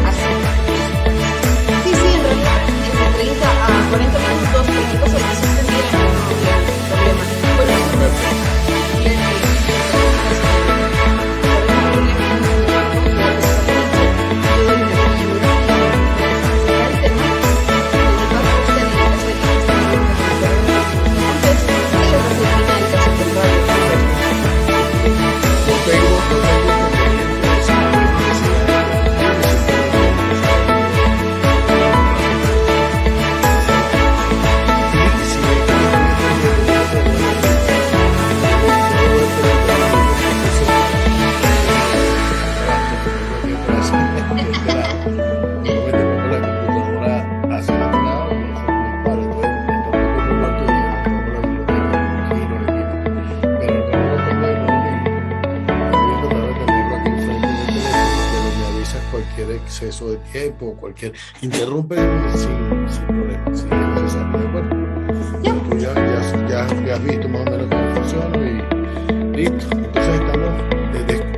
Así. Sí, sí, en realidad entre 30 a 40 minutos, cualquier cosa que se entendiera, no había problema. Bueno, No tengo inconveniente si no hay necesidad de y si ve que no cualquier exceso de tiempo, cualquier interrumpe sin problema, si es necesario, ¿de acuerdo? ya, Tú ya has visto más o menos cómo funciona y listo. Entonces estamos,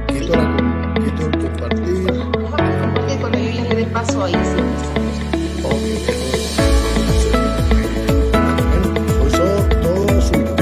quito el compartir. porque cuando yo ya le dé paso ahí, sí. Ok, bueno, pues todo suyo.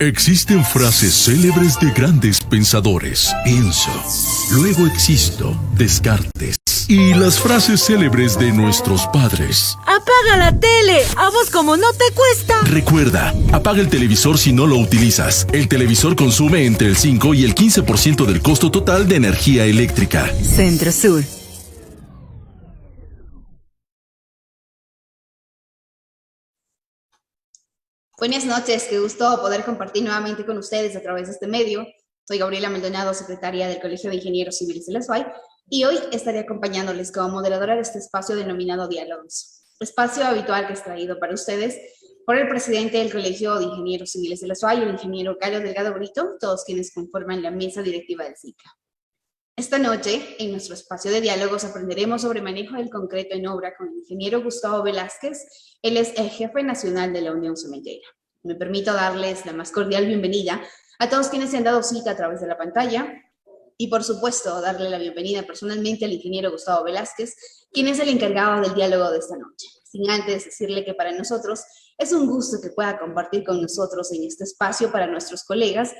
Existen frases célebres de grandes pensadores. Pienso, luego existo, Descartes. Y las frases célebres de nuestros padres. ¡Apaga la tele! ¡A vos como no te cuesta! Recuerda, apaga el televisor si no lo utilizas. El televisor consume entre el 5 y el 15% del costo total de energía eléctrica. Centro Sur. Buenas noches, qué gusto poder compartir nuevamente con ustedes a través de este medio. Soy Gabriela Maldonado, secretaria del Colegio de Ingenieros Civiles de la SUAY, y hoy estaré acompañándoles como moderadora de este espacio denominado Diálogos, espacio habitual que es traído para ustedes por el presidente del Colegio de Ingenieros Civiles de la SUAY, el ingeniero Carlos Delgado Brito, todos quienes conforman la mesa directiva del ciclo. Esta noche, en nuestro espacio de diálogos, aprenderemos sobre manejo del concreto en obra con el ingeniero Gustavo Velázquez. Él es el jefe nacional de la Unión Cementera. Me permito darles la más cordial bienvenida a todos quienes se han dado cita a través de la pantalla y, por supuesto, darle la bienvenida personalmente al ingeniero Gustavo Velázquez, quien es el encargado del diálogo de esta noche. Sin antes decirle que para nosotros es un gusto que pueda compartir con nosotros en este espacio para nuestros colegas.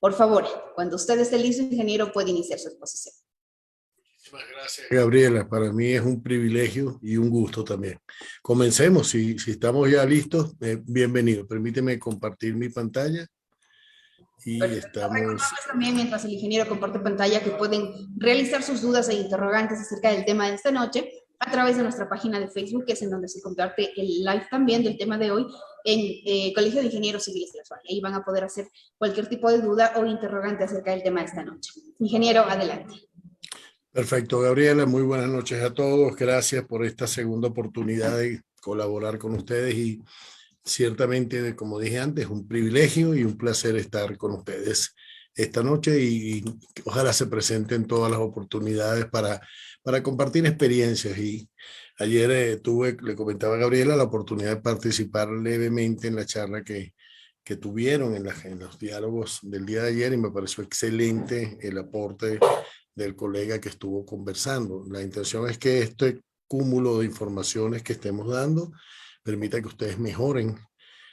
Por favor, cuando usted esté listo, ingeniero, puede iniciar su exposición. Muchísimas gracias, Gabriela. Para mí es un privilegio y un gusto también. Comencemos. Si estamos ya listos, bienvenido. Permíteme compartir mi pantalla. Y estamos... Recordarles también, mientras el ingeniero comparte pantalla, que pueden realizar sus dudas e interrogantes acerca del tema de esta noche a través de nuestra página de Facebook, que es en donde se comparte el live también del tema de hoy, en Colegio de Ingenieros Civiles de la SUAY. Ahí van a poder hacer cualquier tipo de duda o interrogante acerca del tema de esta noche. Ingeniero, adelante. Perfecto, Gabriela. Muy buenas noches a todos. Gracias por esta segunda oportunidad de colaborar con ustedes y ciertamente, como dije antes, un privilegio y un placer estar con ustedes esta noche y ojalá se presenten todas las oportunidades para compartir experiencias. Y ayer le comentaba a Gabriela la oportunidad de participar levemente en la charla que tuvieron en los diálogos del día de ayer y me pareció excelente el aporte del colega que estuvo conversando. La intención es que este cúmulo de informaciones que estemos dando permita que ustedes mejoren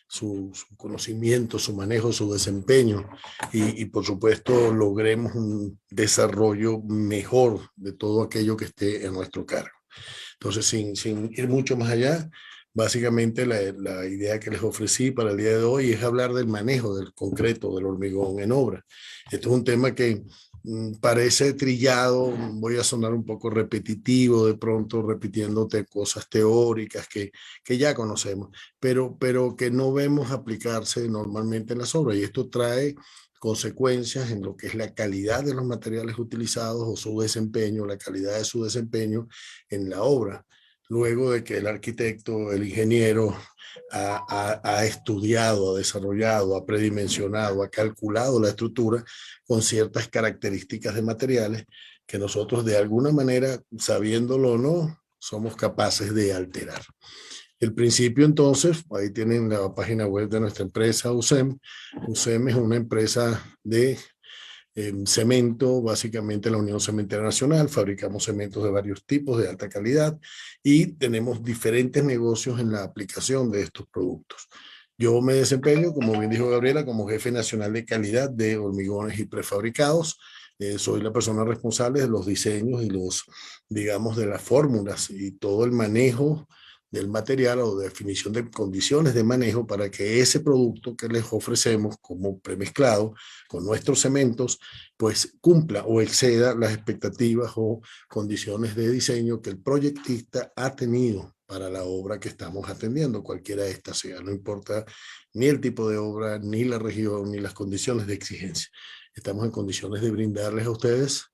su conocimiento, su manejo, su desempeño y por supuesto logremos un desarrollo mejor de todo aquello que esté en nuestro cargo. Entonces, sin ir mucho más allá, básicamente la idea que les ofrecí para el día de hoy es hablar del manejo del concreto, del hormigón en obra. Esto es un tema que parece trillado, voy a sonar un poco repetitivo de pronto, repitiéndote cosas teóricas que ya conocemos, pero que no vemos aplicarse normalmente en las obras, y esto trae consecuencias en lo que es la calidad de los materiales utilizados o su desempeño, la calidad de su desempeño en la obra. Luego de que el arquitecto, el ingeniero ha estudiado, ha desarrollado, ha predimensionado, ha calculado la estructura con ciertas características de materiales que nosotros de alguna manera, sabiéndolo o no, somos capaces de alterar. El principio entonces, ahí tienen la página web de nuestra empresa UCEM. UCEM es una empresa de cemento, básicamente la Unión Cementera Nacional. Fabricamos cementos de varios tipos de alta calidad y tenemos diferentes negocios en la aplicación de estos productos. Yo me desempeño, como bien dijo Gabriela, como jefe nacional de calidad de hormigones y prefabricados. Soy la persona responsable de los diseños y digamos, de las fórmulas y todo el manejo del material o de definición de condiciones de manejo para que ese producto que les ofrecemos como premezclado con nuestros cementos, pues cumpla o exceda las expectativas o condiciones de diseño que el proyectista ha tenido para la obra que estamos atendiendo, cualquiera de estas sea, no importa ni el tipo de obra, ni la región, ni las condiciones de exigencia. Estamos en condiciones de brindarles a ustedes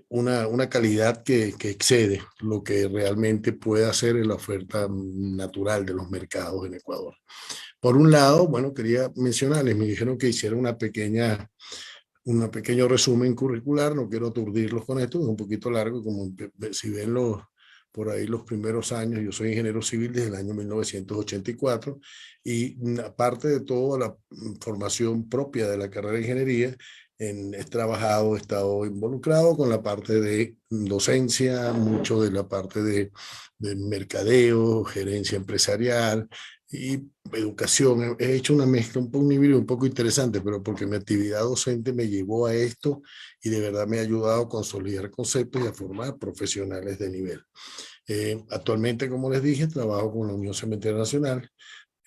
una calidad que excede lo que realmente puede hacer en la oferta natural de los mercados en Ecuador. Por un lado, bueno, quería mencionarles, me dijeron que hiciera un pequeño resumen curricular, no quiero aturdirlos con esto, es un poquito largo, como si ven por ahí los primeros años. Yo soy ingeniero civil desde el año 1984 y aparte de toda la formación propia de la carrera de ingeniería, he trabajado, he estado involucrado con la parte de docencia, mucho de la parte de mercadeo, gerencia empresarial, y educación. He hecho una mezcla, un híbrido un poco interesante, pero porque mi actividad docente me llevó a esto y de verdad me ha ayudado a consolidar conceptos y a formar profesionales de nivel. Actualmente, como les dije, trabajo con la Unión Cementera Nacional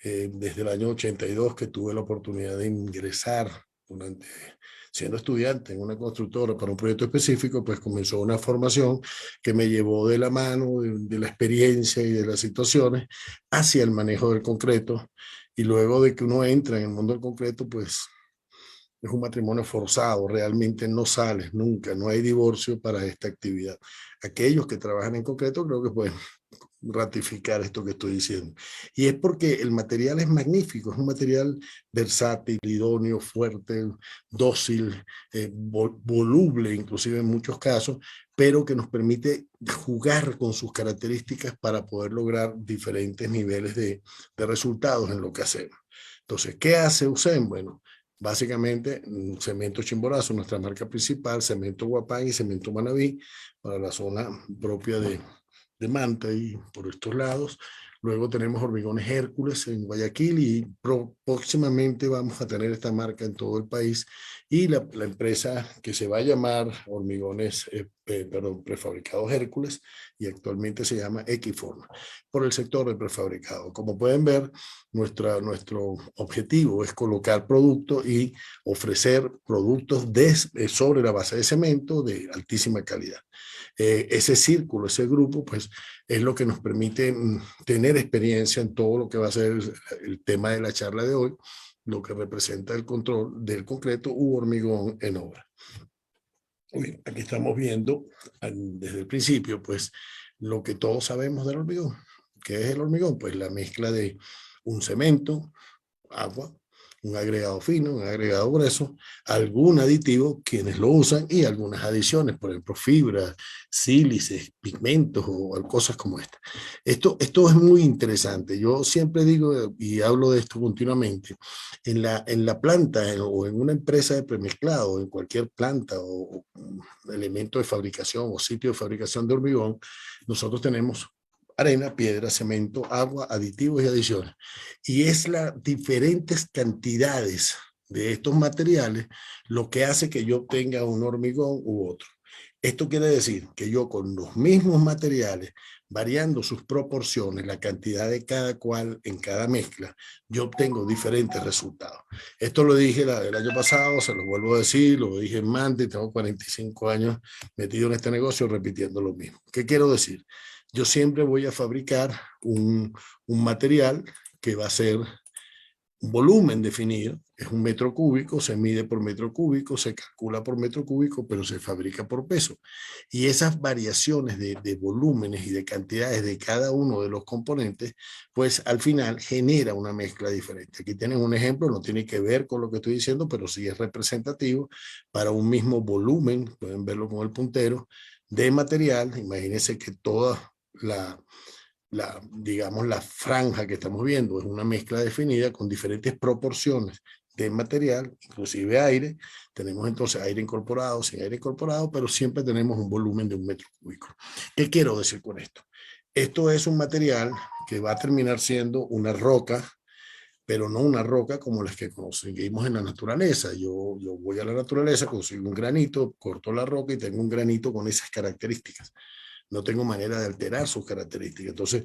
desde el año 82, que tuve la oportunidad de ingresar siendo estudiante en una constructora para un proyecto específico, pues comenzó una formación que me llevó de la mano de la experiencia y de las situaciones hacia el manejo del concreto. Y luego de que uno entra en el mundo del concreto, pues es un matrimonio forzado, realmente no sales nunca, no hay divorcio para esta actividad. Aquellos que trabajan en concreto creo que pueden ratificar esto que estoy diciendo. Y es porque el material es magnífico, es un material versátil, idóneo, fuerte, dócil, voluble inclusive en muchos casos, pero que nos permite jugar con sus características para poder lograr diferentes niveles de resultados en lo que hacemos. Entonces, ¿qué hace USEM? Bueno, básicamente cemento Chimborazo, nuestra marca principal, cemento Guapán y cemento Manabí para la zona propia de Manta y por estos lados. Luego tenemos Hormigones Hércules en Guayaquil y próximamente vamos a tener esta marca en todo el país, y la empresa que se va a llamar Hormigones, Prefabricados Hércules, y actualmente se llama Equiform, por el sector del prefabricado. Como pueden ver, nuestro objetivo es colocar productos y ofrecer productos sobre la base de cemento de altísima calidad. Ese círculo, ese grupo, pues es lo que nos permite tener experiencia en todo lo que va a ser el tema de la charla de hoy, lo que representa el control del concreto u hormigón en obra. Aquí estamos viendo desde el principio, pues, lo que todos sabemos del hormigón. ¿Qué es el hormigón? Pues la mezcla de un cemento, agua, un agregado fino, un agregado grueso, algún aditivo, quienes lo usan, y algunas adiciones, por ejemplo, fibras, sílices, pigmentos o cosas como esta. Esto es muy interesante. Yo siempre digo y hablo de esto continuamente. En la planta o en una empresa de premezclado, en cualquier planta o elemento de fabricación o sitio de fabricación de hormigón, nosotros tenemos arena, piedra, cemento, agua, aditivos y adiciones. Y es las diferentes cantidades de estos materiales lo que hace que yo obtenga un hormigón u otro. Esto quiere decir que yo con los mismos materiales, variando sus proporciones, la cantidad de cada cual en cada mezcla, yo obtengo diferentes resultados. Esto lo dije el año pasado, se lo vuelvo a decir, lo dije en Manta y tengo 45 años metido en este negocio repitiendo lo mismo. ¿Qué quiero decir? Yo siempre voy a fabricar un material que va a ser un volumen definido, es un metro cúbico, se mide por metro cúbico, se calcula por metro cúbico, pero se fabrica por peso. Y esas variaciones de volúmenes y de cantidades de cada uno de los componentes, pues al final genera una mezcla diferente. Aquí tienen un ejemplo, no tiene que ver con lo que estoy diciendo, pero sí es representativo para un mismo volumen, pueden verlo con el puntero, de material. Imagínense que toda digamos, la franja que estamos viendo es una mezcla definida con diferentes proporciones de material, inclusive aire. Tenemos entonces aire incorporado, sin aire incorporado, pero siempre tenemos un volumen de un metro cúbico. ¿Qué quiero decir con esto? Esto es un material que va a terminar siendo una roca, pero no una roca como las que conseguimos en la naturaleza. Yo voy a la naturaleza, consigo un granito, corto la roca y tengo un granito con esas características. No tengo manera de alterar sus características. Entonces,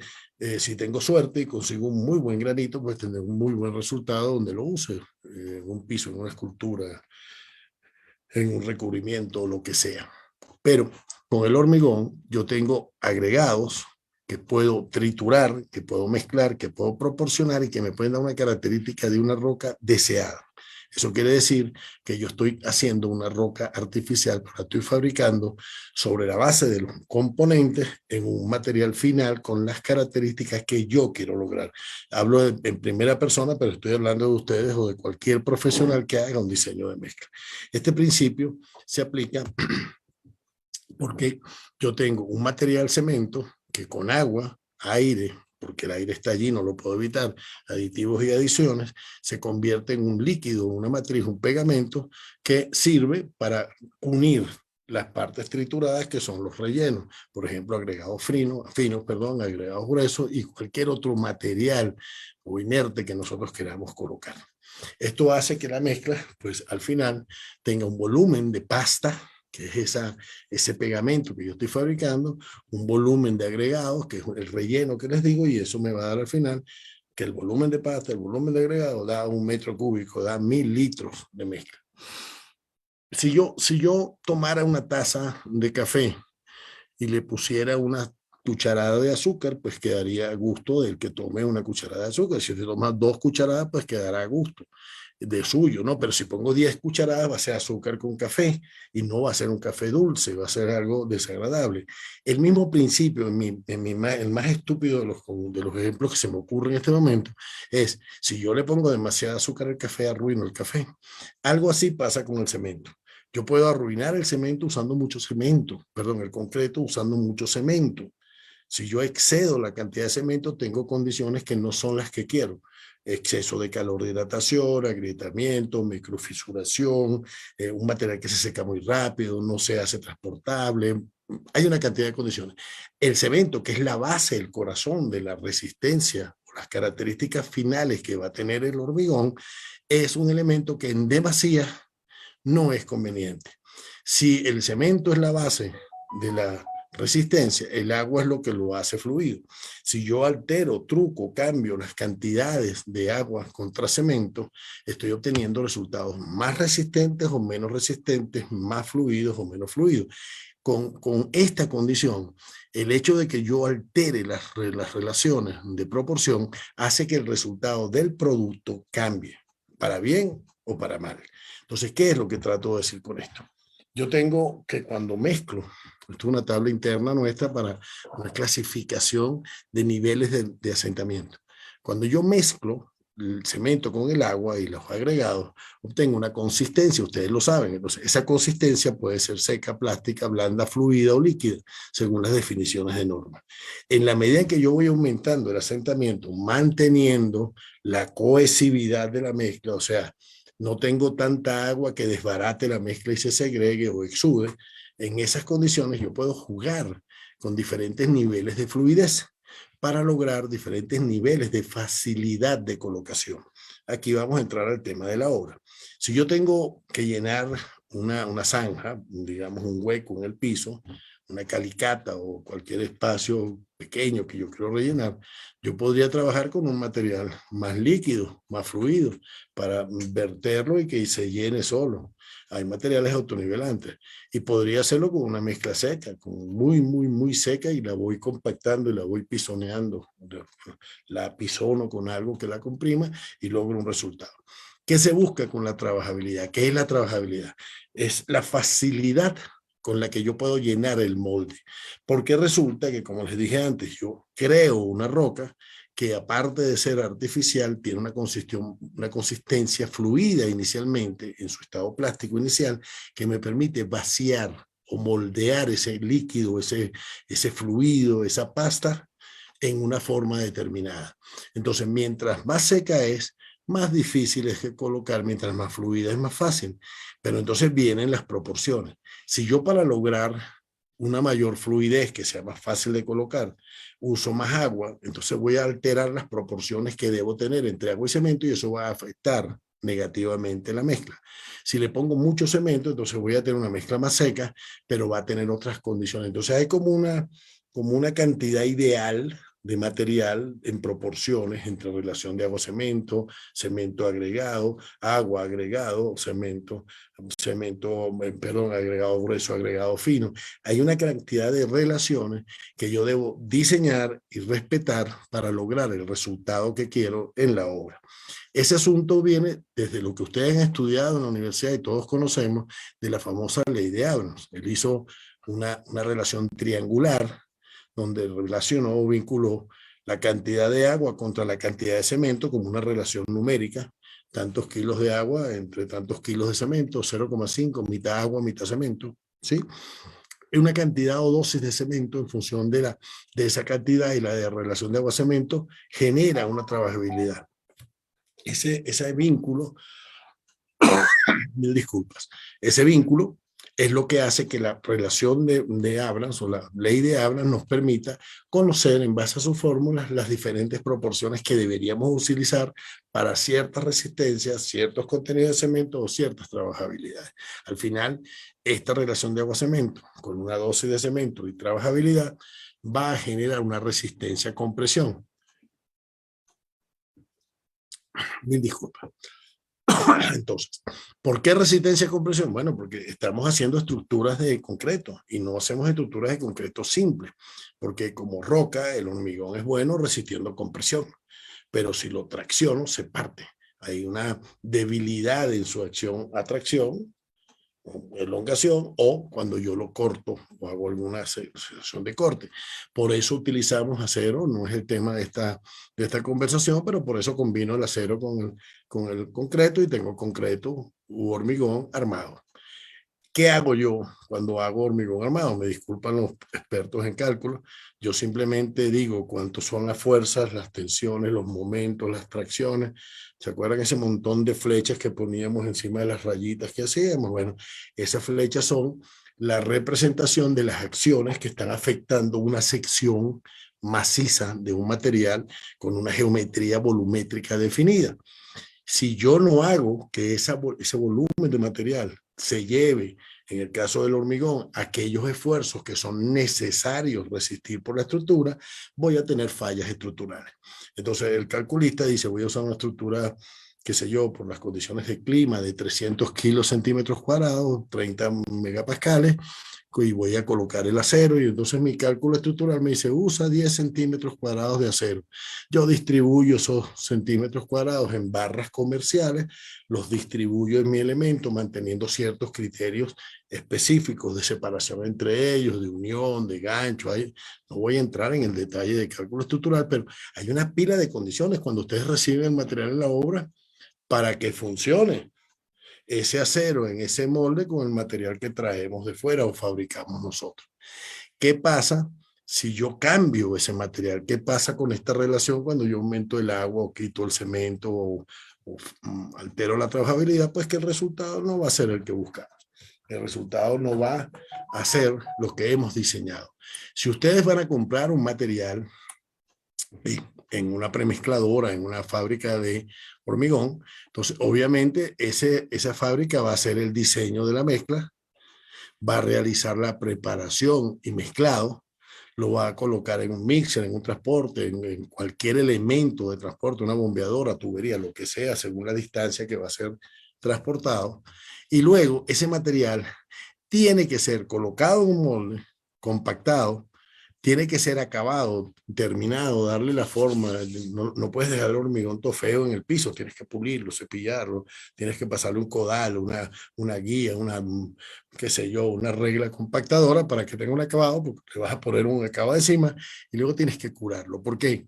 si tengo suerte y consigo un muy buen granito, pues tendré un muy buen resultado donde lo use, en un piso, en una escultura, en un recubrimiento, lo que sea. Pero con el hormigón yo tengo agregados que puedo triturar, que puedo mezclar, que puedo proporcionar y que me pueden dar una característica de una roca deseada. Eso quiere decir que yo estoy haciendo una roca artificial, pero la estoy fabricando sobre la base de los componentes en un material final con las características que yo quiero lograr. Hablo en primera persona, pero estoy hablando de ustedes o de cualquier profesional que haga un diseño de mezcla. Este principio se aplica porque yo tengo un material cemento que con agua, aire, porque el aire está allí, no lo puedo evitar, aditivos y adiciones, se convierte en un líquido, una matriz, un pegamento que sirve para unir las partes trituradas que son los rellenos, por ejemplo, agregados finos, agregados gruesos y cualquier otro material o inerte que nosotros queramos colocar. Esto hace que la mezcla, pues al final, tenga un volumen de pasta, que es ese pegamento que yo estoy fabricando, un volumen de agregados, que es el relleno que les digo, y eso me va a dar al final que el volumen de pasta, el volumen de agregado da 1 metro cúbico, da 1000 litros de mezcla. Si yo tomara una taza de café y le pusiera una cucharada de azúcar, pues quedaría a gusto del que tome una cucharada de azúcar. Si usted toma 2 cucharadas, pues quedará a gusto de suyo, ¿no? Pero si pongo 10 cucharadas, va a ser azúcar con café y no va a ser un café dulce, va a ser algo desagradable. El mismo principio, el más estúpido de los ejemplos que se me ocurre en este momento, es si yo le pongo demasiada azúcar al café, arruino el café. Algo así pasa con el cemento. Yo puedo arruinar el cemento usando mucho cemento, el concreto usando mucho cemento. Si yo excedo la cantidad de cemento, tengo condiciones que no son las que quiero. Exceso de calor de hidratación, agrietamiento, microfisuración, un material que se seca muy rápido, no se hace transportable. Hay una cantidad de condiciones. El cemento, que es la base, el corazón de la resistencia, las características finales que va a tener el hormigón, es un elemento que en demasía no es conveniente. Si el cemento es la base de la resistencia, el agua es lo que lo hace fluido. Si yo altero, truco, cambio las cantidades de agua contra cemento, estoy obteniendo resultados más resistentes o menos resistentes, más fluidos o menos fluidos. Con esta condición, el hecho de que yo altere las relaciones de proporción hace que el resultado del producto cambie, para bien o para mal. Entonces, ¿qué es lo que trato de decir con esto? Yo tengo que cuando mezclo, esto es una tabla interna nuestra para una clasificación de niveles de asentamiento. Cuando yo mezclo el cemento con el agua y los agregados, obtengo una consistencia, ustedes lo saben. Entonces, esa consistencia puede ser seca, plástica, blanda, fluida o líquida, según las definiciones de norma. En la medida en que yo voy aumentando el asentamiento, manteniendo la cohesividad de la mezcla, o sea, no tengo tanta agua que desbarate la mezcla y se segregue o exude, en esas condiciones yo puedo jugar con diferentes niveles de fluidez para lograr diferentes niveles de facilidad de colocación. Aquí vamos a entrar al tema de la obra. Si yo tengo que llenar una zanja, digamos un hueco en el piso, una calicata o cualquier espacio pequeño que yo quiero rellenar, yo podría trabajar con un material más líquido, más fluido, para verterlo y que se llene solo. Hay materiales autonivelantes y podría hacerlo con una mezcla seca, muy seca, y la voy compactando y la voy pisoneando. La pisono con algo que la comprima y logro un resultado. ¿Qué se busca con la trabajabilidad? ¿Qué es la trabajabilidad? Es la facilidad con la que yo puedo llenar el molde. Porque resulta que, como les dije antes, yo creo una roca que, aparte de ser artificial, tiene una consistencia fluida inicialmente, en su estado plástico inicial, que me permite vaciar o moldear ese líquido, ese fluido, esa pasta, en una forma determinada. Entonces, mientras más seca es, más difícil es que colocar, mientras más fluida es más fácil. Pero entonces vienen las proporciones. Si yo, para lograr una mayor fluidez, que sea más fácil de colocar, uso más agua, entonces voy a alterar las proporciones que debo tener entre agua y cemento, y eso va a afectar negativamente la mezcla. Si le pongo mucho cemento, entonces voy a tener una mezcla más seca, pero va a tener otras condiciones. Entonces hay como una cantidad ideal de material en proporciones entre relación de agua-cemento, cemento agregado, agua agregado, agregado grueso, agregado fino. Hay una cantidad de relaciones que yo debo diseñar y respetar para lograr el resultado que quiero en la obra. Ese asunto viene desde lo que ustedes han estudiado en la universidad y todos conocemos, de la famosa ley de Abrams. Él hizo una relación triangular donde relacionó o vinculó la cantidad de agua contra la cantidad de cemento como una relación numérica, tantos kilos de agua entre tantos kilos de cemento, 0,5, mitad agua, mitad cemento, ¿sí? Una cantidad o dosis de cemento en función de esa cantidad, y la de relación de agua-cemento genera una trabajabilidad. Ese vínculo, mil disculpas, ese vínculo es lo que hace que la relación de Abrams o la ley de Abrams nos permita conocer en base a sus fórmulas las diferentes proporciones que deberíamos utilizar para ciertas resistencias, ciertos contenidos de cemento o ciertas trabajabilidades. Al final, esta relación de agua-cemento con una dosis de cemento y trabajabilidad va a generar una resistencia a compresión. Mil disculpas. Entonces, ¿por qué resistencia a compresión? Bueno, porque estamos haciendo estructuras de concreto y no hacemos estructuras de concreto simples, porque como roca, el hormigón es bueno resistiendo compresión, pero si lo tracciono, se parte. Hay una debilidad en su atracción, elongación, o cuando yo lo corto o hago alguna situación de corte. Por eso utilizamos acero, no es el tema de esta conversación, pero por eso combino el acero con el concreto y tengo concreto u hormigón armado. ¿Qué hago yo cuando hago hormigón armado? Me disculpan los expertos en cálculo. Yo simplemente digo cuántos son las fuerzas, las tensiones, los momentos, las tracciones. ¿Se acuerdan ese montón de flechas que poníamos encima de las rayitas que hacíamos? Bueno, esas flechas son la representación de las acciones que están afectando una sección maciza de un material con una geometría volumétrica definida. Si yo no hago que ese volumen de material se lleve, en el caso del hormigón, aquellos esfuerzos que son necesarios resistir por la estructura, voy a tener fallas estructurales. Entonces el calculista dice, voy a usar una estructura, qué sé yo, por las condiciones de clima de 300 kilos centímetros cuadrados, 30 megapascales, y voy a colocar el acero, y entonces mi cálculo estructural me dice, usa 10 centímetros cuadrados de acero. Yo distribuyo esos centímetros cuadrados en barras comerciales, los distribuyo en mi elemento, manteniendo ciertos criterios específicos de separación entre ellos, de unión, de gancho. No voy a entrar en el detalle de cálculo estructural, pero hay una pila de condiciones cuando ustedes reciben el material en la obra para que funcione ese acero en ese molde con el material que traemos de fuera o fabricamos nosotros. ¿Qué pasa si yo cambio ese material? ¿Qué pasa con esta relación cuando yo aumento el agua o quito el cemento o altero la trabajabilidad? Pues que el resultado no va a ser el que buscamos. El resultado no va a ser lo que hemos diseñado. Si ustedes van a comprar un material en una premezcladora, en una fábrica de hormigón, entonces obviamente esa fábrica va a hacer el diseño de la mezcla, va a realizar la preparación y mezclado, lo va a colocar en un mixer, en un transporte, en cualquier elemento de transporte, una bombeadora, tubería, lo que sea, según la distancia que va a ser transportado. Y luego ese material tiene que ser colocado en un molde, compactado, tiene que ser acabado, terminado, darle la forma. No puedes dejar el hormigón todo feo en el piso, tienes que pulirlo, cepillarlo, tienes que pasarle un codal, una guía, qué sé yo, una regla compactadora para que tenga un acabado, porque le vas a poner un acabado encima y luego tienes que curarlo. ¿Por qué?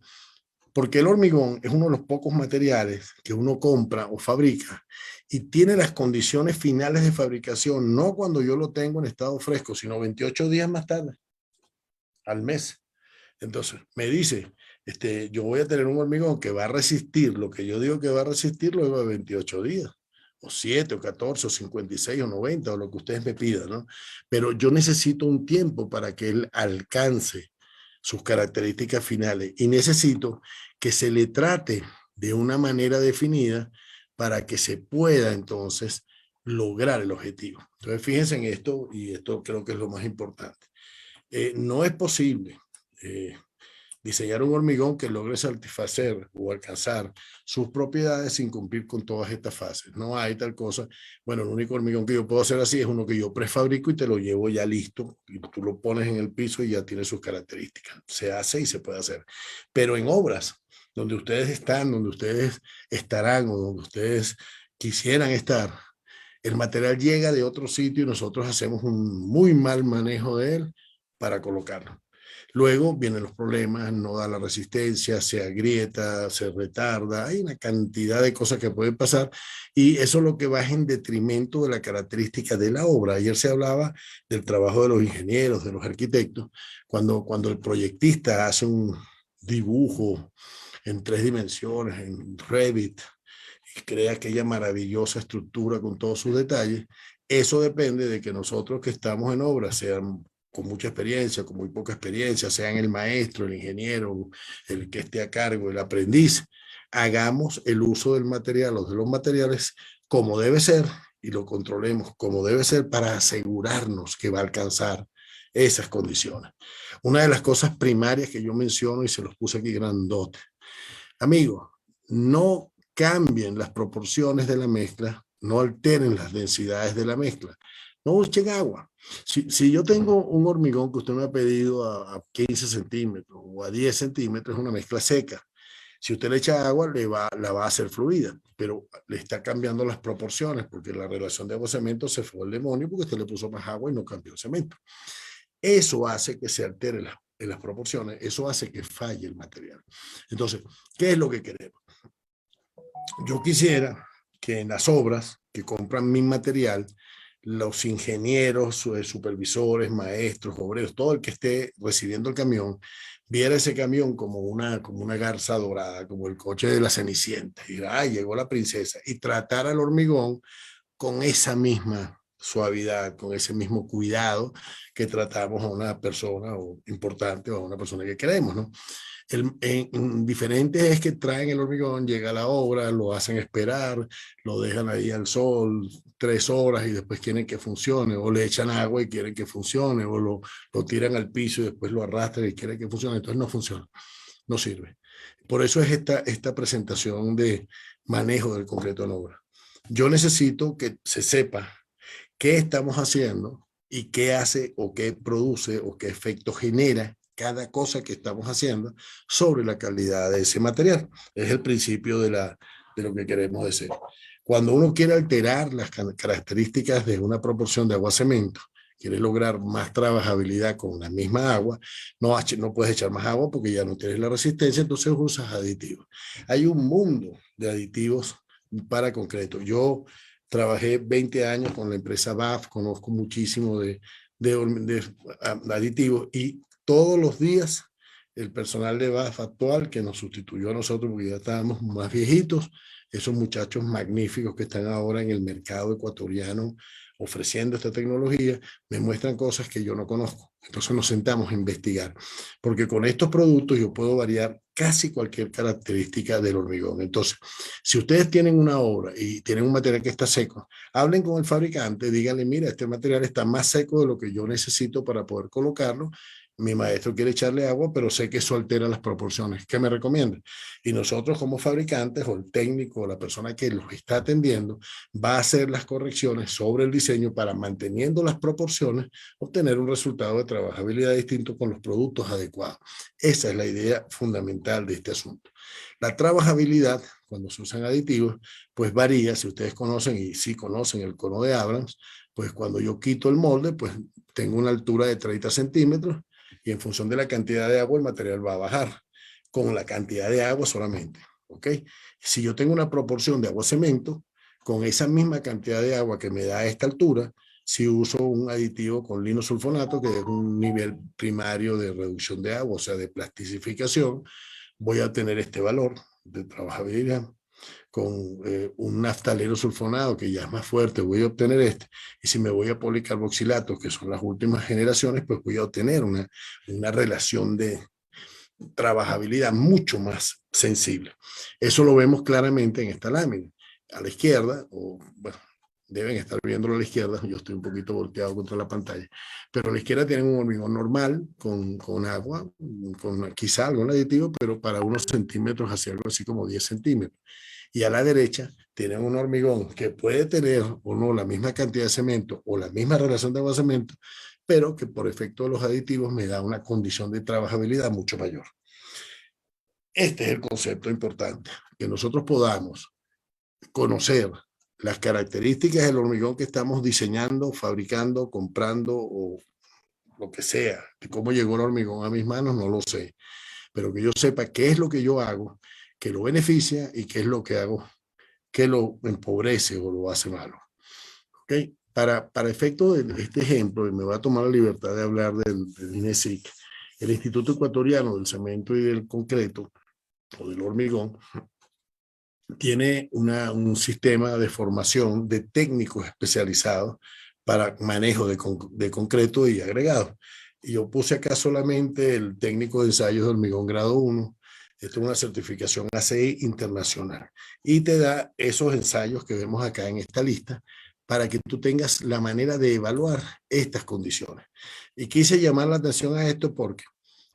Porque el hormigón es uno de los pocos materiales que uno compra o fabrica y tiene las condiciones finales de fabricación, no cuando yo lo tengo en estado fresco, sino 28 días más tarde, al mes. Entonces, me dice, yo voy a tener un hormigón que va a resistir lo que yo digo que va a resistir luego de 28 días, o 7, o 14, o 56, o 90, o lo que ustedes me pidan, ¿no? Pero yo necesito un tiempo para que él alcance sus características finales y necesito que se le trate de una manera definida para que se pueda entonces lograr el objetivo. Entonces, fíjense en esto, y esto creo que es lo más importante. No es posible diseñar un hormigón que logre satisfacer o alcanzar sus propiedades sin cumplir con todas estas fases. No hay tal cosa. Bueno, el único hormigón que yo puedo hacer así es uno que yo prefabrico y te lo llevo ya listo y tú lo pones en el piso y ya tiene sus características. Se hace y se puede hacer. Pero en obras donde ustedes están, donde ustedes estarán o donde ustedes quisieran estar, el material llega de otro sitio y nosotros hacemos un muy mal manejo de él para colocarlo. Luego vienen los problemas, no da la resistencia, se agrieta, se retarda, hay una cantidad de cosas que pueden pasar y eso es lo que va en detrimento de la característica de la obra. Ayer se hablaba del trabajo de los ingenieros, de los arquitectos, cuando el proyectista hace un dibujo en 3 dimensiones, en Revit, y crea aquella maravillosa estructura con todos sus detalles, Eso depende de que nosotros que estamos en obra, sean con mucha experiencia, con muy poca experiencia, sean el maestro, el ingeniero, el que esté a cargo, el aprendiz, hagamos el uso del material o de los materiales como debe ser y lo controlemos como debe ser para asegurarnos que va a alcanzar esas condiciones. Una de las cosas primarias que yo menciono y se los puse aquí grandote. Amigos, no cambien las proporciones de la mezcla, no alteren las densidades de la mezcla, no echen agua. Si yo tengo un hormigón que usted me ha pedido a 15 centímetros o a 10 centímetros, es una mezcla seca. Si usted le echa agua, la va a hacer fluida, pero le está cambiando las proporciones porque la relación de agua-cemento se fue al demonio porque usted le puso más agua y no cambió el cemento. Eso hace que se altere en las proporciones, eso hace que falle el material. Entonces, ¿qué es lo que queremos? Yo quisiera que en las obras que compran mi material, los ingenieros, supervisores, maestros, obreros, todo el que esté recibiendo el camión, viera ese camión como una garza dorada, como el coche de la Cenicienta, y dirá, ¡ay, llegó la princesa! Y tratara el hormigón con esa misma suavidad, con ese mismo cuidado que tratamos a una persona importante o a una persona que queremos, ¿no? Diferente es que traen el hormigón, llega a la obra, lo hacen esperar, lo dejan ahí al sol 3 horas y después quieren que funcione, o le echan agua y quieren que funcione, o lo tiran al piso y después lo arrastran y quieren que funcione. Entonces no funciona, no sirve. Por eso es esta presentación de manejo del concreto en obra. Yo necesito que se sepa qué estamos haciendo y qué hace o qué produce o qué efecto genera cada cosa que estamos haciendo sobre la calidad de ese material. Es el principio de lo que queremos decir. Cuando uno quiere alterar las características de una proporción de agua-cemento, quiere lograr más trabajabilidad con la misma agua, no puedes echar más agua porque ya no tienes la resistencia, entonces usas aditivos. Hay un mundo de aditivos para concreto. Yo trabajé 20 años con la empresa BAF, conozco muchísimo de aditivos y todos los días el personal de BAF actual que nos sustituyó a nosotros porque ya estábamos más viejitos, esos muchachos magníficos que están ahora en el mercado ecuatoriano ofreciendo esta tecnología, me muestran cosas que yo no conozco. Entonces nos sentamos a investigar, porque con estos productos yo puedo variar casi cualquier característica del hormigón. Entonces, si ustedes tienen una obra y tienen un material que está seco, hablen con el fabricante, díganle, mira, este material está más seco de lo que yo necesito para poder colocarlo. Mi maestro quiere echarle agua, pero sé que eso altera las proporciones. ¿Qué me recomienda? Y nosotros como fabricantes o el técnico o la persona que los está atendiendo va a hacer las correcciones sobre el diseño para, manteniendo las proporciones, obtener un resultado de trabajabilidad distinto con los productos adecuados. Esa es la idea fundamental de este asunto. La trabajabilidad, cuando se usan aditivos, pues varía. Si ustedes conocen, y sí conocen el cono de Abrams, pues cuando yo quito el molde, pues tengo una altura de 30 centímetros y en función de la cantidad de agua el material va a bajar con la cantidad de agua solamente, ¿ok? Si yo tengo una proporción de agua-cemento, con esa misma cantidad de agua que me da a esta altura, si uso un aditivo con linosulfonato, que es un nivel primario de reducción de agua, o sea, de plasticificación, voy a tener este valor de trabajabilidad. Con un naftaleno sulfonado que ya es más fuerte, voy a obtener este. Y si me voy a policarboxilatos, que son las últimas generaciones, pues voy a obtener una relación de trabajabilidad mucho más sensible. Eso lo vemos claramente en esta lámina. A la izquierda, o bueno, deben estar viéndolo a la izquierda, yo estoy un poquito volteado contra la pantalla, pero a la izquierda tienen un hormigón normal con agua, con quizá algún aditivo, pero para unos centímetros hacia algo así como 10 centímetros. Y a la derecha tienen un hormigón que puede tener o no la misma cantidad de cemento o la misma relación de agua-cemento, pero que por efecto de los aditivos me da una condición de trabajabilidad mucho mayor. Este es el concepto importante, que nosotros podamos conocer las características del hormigón que estamos diseñando, fabricando, comprando o lo que sea. De cómo llegó el hormigón a mis manos no lo sé, pero que yo sepa qué es lo que yo hago que lo beneficia y qué es lo que hago que lo empobrece o lo hace malo. ¿Okay? Para efecto de este ejemplo, y me voy a tomar la libertad de hablar del INESIC, el Instituto Ecuatoriano del Cemento y del Concreto, o del Hormigón, tiene un sistema de formación de técnicos especializados para manejo de concreto y agregados. Y yo puse acá solamente el técnico de ensayos de hormigón grado 1. Esto es una certificación ACI internacional y te da esos ensayos que vemos acá en esta lista para que tú tengas la manera de evaluar estas condiciones. Y quise llamar la atención a esto porque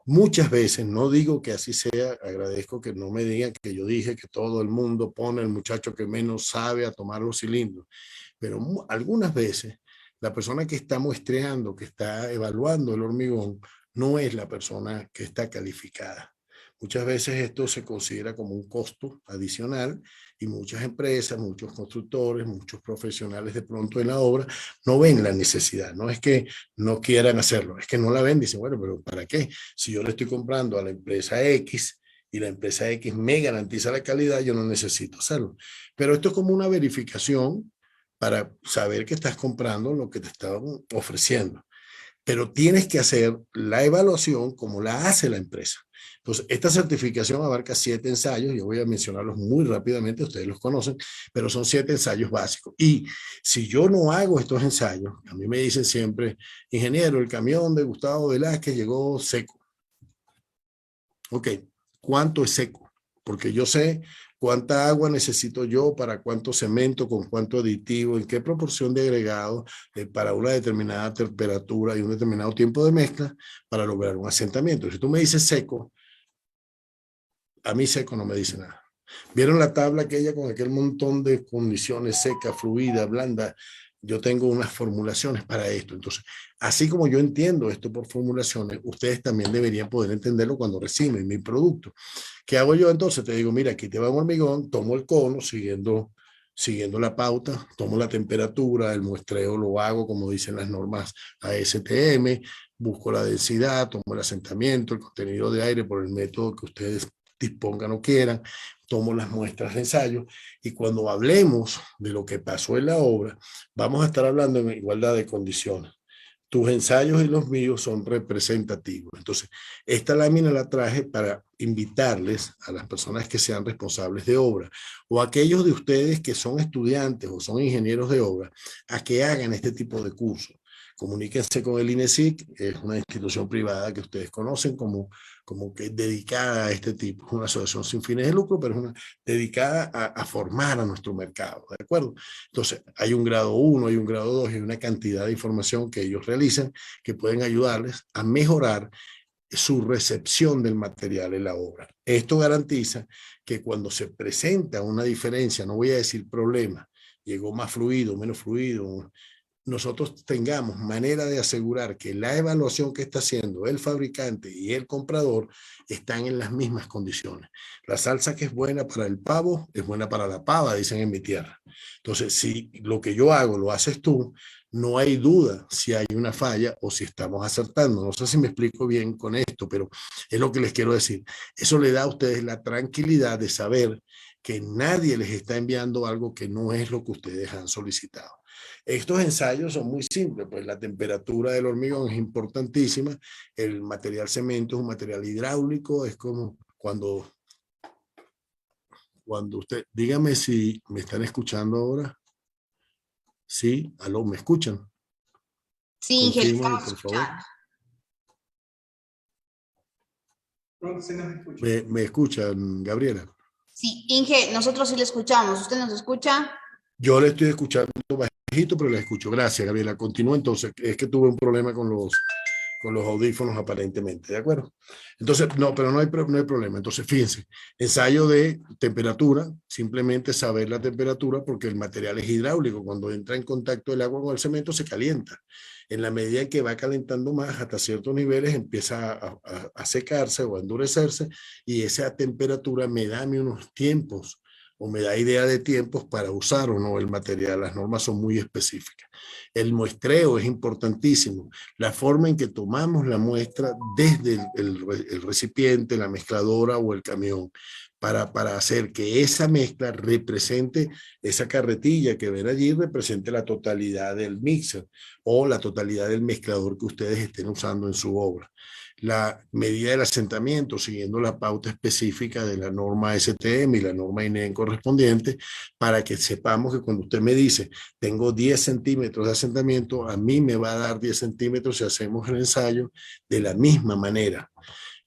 muchas veces, no digo que así sea, agradezco que no me digan que yo dije que todo el mundo pone al muchacho que menos sabe a tomar los cilindros, pero algunas veces la persona que está muestreando, que está evaluando el hormigón, no es la persona que está calificada. Muchas veces esto se considera como un costo adicional y muchas empresas, muchos constructores, muchos profesionales de pronto en la obra no ven la necesidad. No es que no quieran hacerlo, es que no la ven. Dicen, bueno, pero ¿para qué? Si yo le estoy comprando a la empresa X y la empresa X me garantiza la calidad, yo no necesito hacerlo. Pero esto es como una verificación para saber que estás comprando lo que te están ofreciendo. Pero tienes que hacer la evaluación como la hace la empresa. Entonces, esta certificación abarca 7 ensayos, yo voy a mencionarlos muy rápidamente, ustedes los conocen, pero son 7 ensayos básicos. Y si yo no hago estos ensayos, a mí me dicen siempre, ingeniero, el camión de Gustavo Velázquez llegó seco. Ok, ¿cuánto es seco? Porque yo sé cuánta agua necesito yo para cuánto cemento, con cuánto aditivo, en qué proporción de agregado para una determinada temperatura y un determinado tiempo de mezcla para lograr un asentamiento. Si tú me dices seco, a mí seco no me dice nada. ¿Vieron la tabla aquella con aquel montón de condiciones seca, fluida, blanda? Yo tengo unas formulaciones para esto. Entonces, así como yo entiendo esto por formulaciones, ustedes también deberían poder entenderlo cuando reciben mi producto. ¿Qué hago yo entonces? Te digo, mira, aquí te va un hormigón, tomo el cono siguiendo la pauta, tomo la temperatura, el muestreo lo hago como dicen las normas ASTM, busco la densidad, tomo el asentamiento, el contenido de aire por el método que ustedes dispongan o quieran, tomo las muestras de ensayo y cuando hablemos de lo que pasó en la obra, vamos a estar hablando en igualdad de condiciones. Tus ensayos y los míos son representativos. Entonces, esta lámina la traje para invitarles a las personas que sean responsables de obra o a aquellos de ustedes que son estudiantes o son ingenieros de obra a que hagan este tipo de cursos. Comuníquense con el INESIC, es una institución privada que ustedes conocen como que es dedicada a este tipo. Es una asociación sin fines de lucro, pero es una dedicada a formar a nuestro mercado, ¿de acuerdo? Entonces, hay un grado 1, hay un grado 2, hay una cantidad de información que ellos realizan que pueden ayudarles a mejorar su recepción del material en la obra. Esto garantiza que cuando se presenta una diferencia, no voy a decir problema, llegó más fluido, menos fluido, nosotros tengamos manera de asegurar que la evaluación que está haciendo el fabricante y el comprador están en las mismas condiciones. La salsa que es buena para el pavo es buena para la pava, dicen en mi tierra. Entonces, si lo que yo hago lo haces tú, no hay duda si hay una falla o si estamos acertando. No sé si me explico bien con esto, pero es lo que les quiero decir. Eso le da a ustedes la tranquilidad de saber que nadie les está enviando algo que no es lo que ustedes han solicitado. Estos ensayos son muy simples, pues la temperatura del hormigón es importantísima, el material cemento es un material hidráulico, es como cuando usted, dígame si me están escuchando ahora. Sí, aló, ¿me escuchan? Sí, Ingel, Confírmame, estamos por favor. ¿Me escuchan, Gabriela? Sí, Inge, nosotros sí le escuchamos. ¿Usted nos escucha? Yo le estoy escuchando bajito, pero la escucho. Gracias, Gabriela. Continúa entonces. Es que tuve un problema con los audífonos aparentemente, ¿de acuerdo? Entonces, no, pero no hay problema. Entonces, fíjense, ensayo de temperatura, simplemente saber la temperatura porque el material es hidráulico. Cuando entra en contacto el agua con el cemento se calienta. En la medida en que va calentando más, hasta ciertos niveles empieza a secarse o a endurecerse y esa temperatura me da a mí unos tiempos o me da idea de tiempos para usar o no el material. Las normas son muy específicas. El muestreo es importantísimo. La forma en que tomamos la muestra desde el recipiente, la mezcladora o el camión para hacer que esa mezcla represente, esa carretilla que ven allí represente la totalidad del mixer o la totalidad del mezclador que ustedes estén usando en su obra. la medida del asentamiento siguiendo la pauta específica de la norma STM y la norma INEM correspondiente, para que sepamos que cuando usted me dice tengo 10 centímetros de asentamiento, a mí me va a dar 10 centímetros si hacemos el ensayo de la misma manera.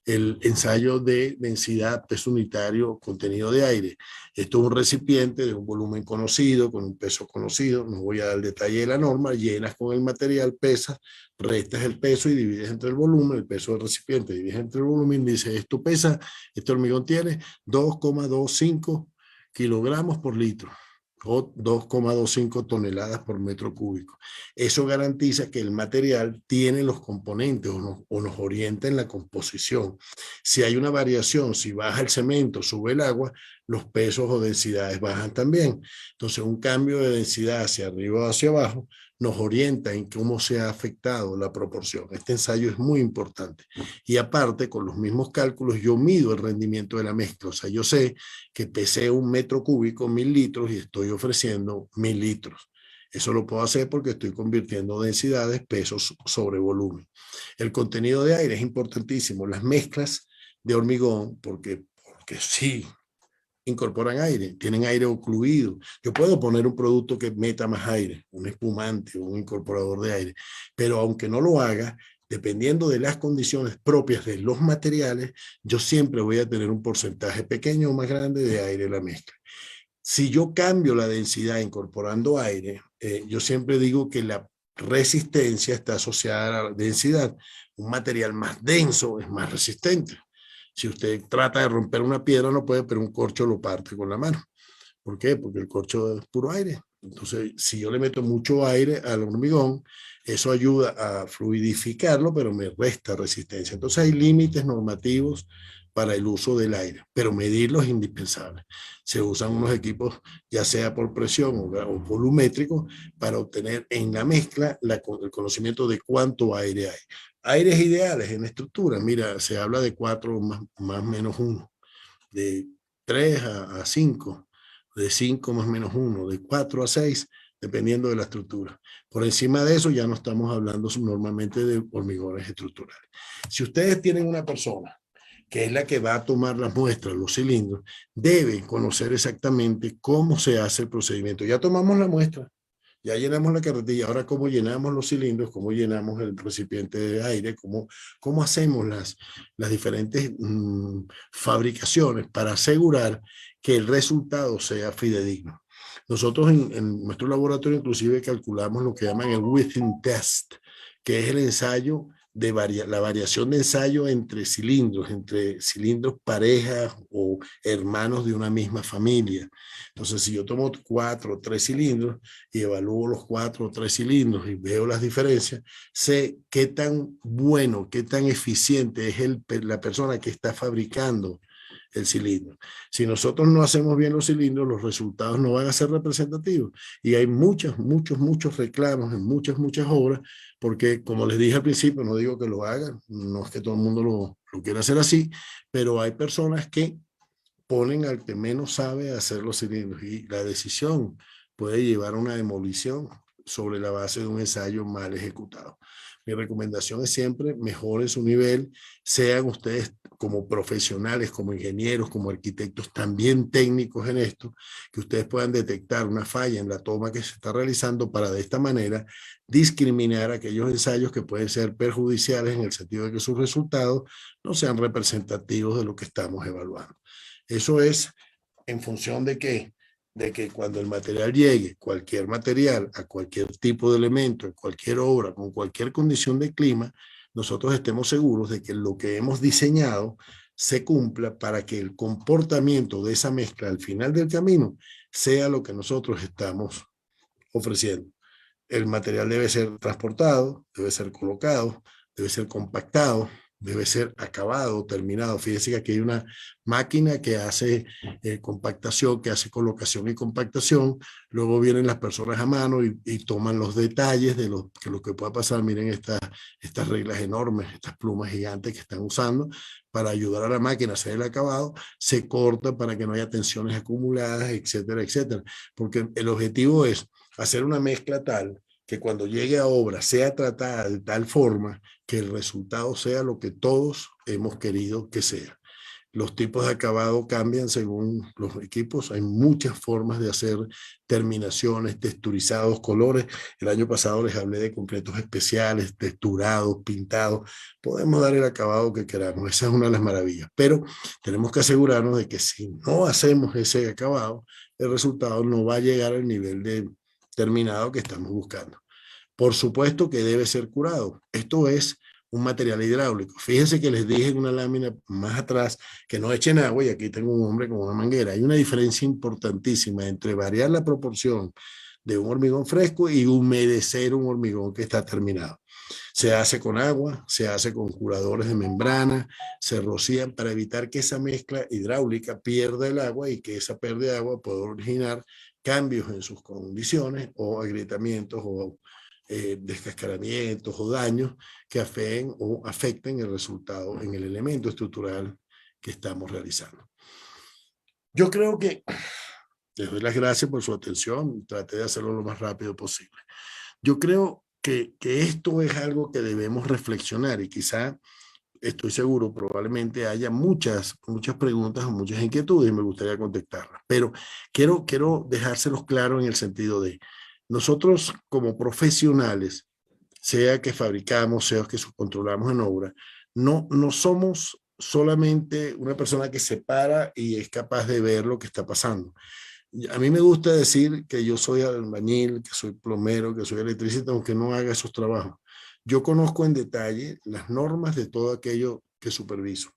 El ensayo de densidad, peso unitario, contenido de aire. Esto es un recipiente de un volumen conocido, con un peso conocido. No voy a dar el detalle de la norma. Llenas con el material, pesas, restas el peso y divides entre el volumen, el peso del recipiente, divides entre el volumen. Dice, esto pesa, este hormigón tiene 2,25 kilogramos por litro o 2,25 toneladas por metro cúbico. Eso garantiza que el material tiene los componentes o nos orienta en la composición. Si hay una variación, si baja el cemento, sube el agua, los pesos o densidades bajan también. Entonces, un cambio de densidad hacia arriba o hacia abajo nos orienta en cómo se ha afectado la proporción. Este ensayo es muy importante. Y aparte, con los mismos cálculos, yo mido el rendimiento de la mezcla. O sea, yo sé que pesé un metro cúbico, 1000 litros, y estoy ofreciendo 1000 litros. Eso lo puedo hacer porque estoy convirtiendo densidades, pesos sobre volumen. El contenido de aire es importantísimo. Las mezclas de hormigón, porque sí, incorporan aire, tienen aire ocluido. Yo puedo poner un producto que meta más aire, un espumante o un incorporador de aire, pero aunque no lo haga, dependiendo de las condiciones propias de los materiales, yo siempre voy a tener un porcentaje pequeño o más grande de aire en la mezcla. Si yo cambio la densidad incorporando aire, yo siempre digo que la resistencia está asociada a la densidad. Un material más denso es más resistente. Si usted trata de romper una piedra, no puede, pero un corcho lo parte con la mano. ¿Por qué? Porque el corcho es puro aire. Entonces, si yo le meto mucho aire al hormigón, eso ayuda a fluidificarlo, pero me resta resistencia. Entonces, hay límites normativos para el uso del aire, pero medirlo es indispensable. Se usan unos equipos, ya sea por presión o volumétrico, para obtener en la mezcla el conocimiento de cuánto aire hay. Aires ideales en estructura, mira, se habla de 4 más menos 1, de 3 a 5, de 5 más menos 1, de 4 a 6, dependiendo de la estructura. Por encima de eso ya no estamos hablando normalmente de hormigones estructurales. Si ustedes tienen una persona que es la que va a tomar las muestras, los cilindros, debe conocer exactamente cómo se hace el procedimiento. Ya tomamos la muestra, ya llenamos la carretilla, ahora cómo llenamos los cilindros, cómo llenamos el recipiente de aire, cómo hacemos las diferentes fabricaciones para asegurar que el resultado sea fidedigno. Nosotros en nuestro laboratorio inclusive calculamos lo que llaman el within test, que es el ensayo de la variación de ensayo entre cilindros parejas o hermanos de una misma familia. Entonces, si yo tomo 4 o 3 cilindros y evalúo los 4 o 3 cilindros y veo las diferencias, sé qué tan bueno, qué tan eficiente es la persona que está fabricando el cilindro. Si nosotros no hacemos bien los cilindros, los resultados no van a ser representativos. Y hay muchos reclamos en muchas obras, porque como les dije al principio, no digo que lo hagan, no es que todo el mundo lo quiera hacer así, pero hay personas que ponen al que menos sabe hacer los cilindros y la decisión puede llevar a una demolición sobre la base de un ensayo mal ejecutado. Mi recomendación es siempre mejoren su nivel, sean ustedes como profesionales, como ingenieros, como arquitectos, también técnicos en esto, que ustedes puedan detectar una falla en la toma que se está realizando para de esta manera discriminar aquellos ensayos que pueden ser perjudiciales en el sentido de que sus resultados no sean representativos de lo que estamos evaluando. Eso es en función de que cuando el material llegue, cualquier material, a cualquier tipo de elemento, en cualquier obra, con cualquier condición de clima, nosotros estemos seguros de que lo que hemos diseñado se cumpla para que el comportamiento de esa mezcla al final del camino sea lo que nosotros estamos ofreciendo. El material debe ser transportado, debe ser colocado, debe ser compactado, debe ser acabado, terminado. Fíjense que aquí hay una máquina que hace compactación, que hace colocación y compactación. Luego vienen las personas a mano y toman los detalles de lo que pueda pasar. Miren estas reglas enormes, estas plumas gigantes que están usando para ayudar a la máquina a hacer el acabado. Se corta para que no haya tensiones acumuladas, etcétera, etcétera. Porque el objetivo es hacer una mezcla tal que cuando llegue a obra sea tratada de tal forma que el resultado sea lo que todos hemos querido que sea. Los tipos de acabado cambian según los equipos. Hay muchas formas de hacer terminaciones, texturizados, colores. El año pasado les hablé de concretos especiales, texturados, pintados. Podemos dar el acabado que queramos. Esa es una de las maravillas. Pero tenemos que asegurarnos de que si no hacemos ese acabado, el resultado no va a llegar al nivel de terminado que estamos buscando. Por supuesto que debe ser curado. Esto es un material hidráulico. Fíjense que les dije en una lámina más atrás que no echen agua y aquí tengo un hombre con una manguera. Hay una diferencia importantísima entre variar la proporción de un hormigón fresco y humedecer un hormigón que está terminado. Se hace con agua, se hace con curadores de membrana, se rocían para evitar que esa mezcla hidráulica pierda el agua y que esa pérdida de agua pueda originar cambios en sus condiciones o agrietamientos o descascaramientos o daños que afecten el resultado en el elemento estructural que estamos realizando. Yo creo que les doy las gracias por su atención, traté de hacerlo lo más rápido posible. Yo creo que esto es algo que debemos reflexionar y quizá, estoy seguro, probablemente haya muchas preguntas o muchas inquietudes y me gustaría contestarlas, pero quiero dejárselos claro en el sentido de nosotros como profesionales, sea que fabricamos, sea que subcontrolamos en obra, no somos solamente una persona que se para y es capaz de ver lo que está pasando. A mí me gusta decir que yo soy albañil, que soy plomero, que soy electricista, aunque no haga esos trabajos. Yo conozco en detalle las normas de todo aquello que superviso.